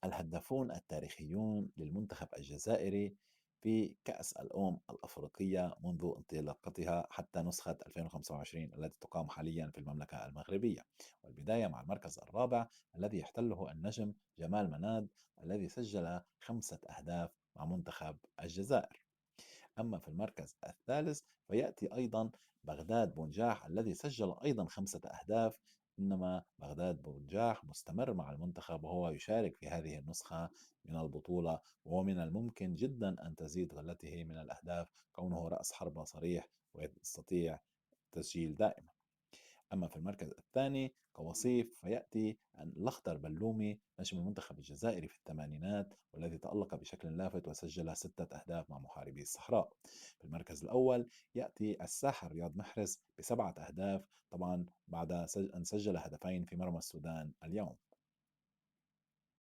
الهدافون التاريخيون للمنتخب الجزائري في كأس الأمم الأفريقية منذ انطلاقتها حتى نسخة 2025 التي تقام حاليا في المملكة المغربية. والبداية مع المركز الرابع الذي يحتله النجم جمال مناد الذي سجل 5 أهداف مع منتخب الجزائر. أما في المركز الثالث فيأتي أيضا بغداد بونجاح الذي سجل أيضا 5 أهداف. إنما بغداد بونجاح مستمر مع المنتخب وهو يشارك في هذه النسخة من البطولة، وهو من الممكن جدا أن تزيد غلته من الأهداف كونه رأس حربة صريح ويستطيع التسجيل دائما. أما في المركز الثاني كوصيف فيأتي الأخضر بلومي نجم المنتخب الجزائري في الثمانينات والذي تألق بشكل لافت وسجل 6 أهداف مع محاربي الصحراء. في المركز الأول يأتي الساحر رياض محرز ب7 أهداف، طبعا بعد أن سجل هدفين في مرمى السودان اليوم.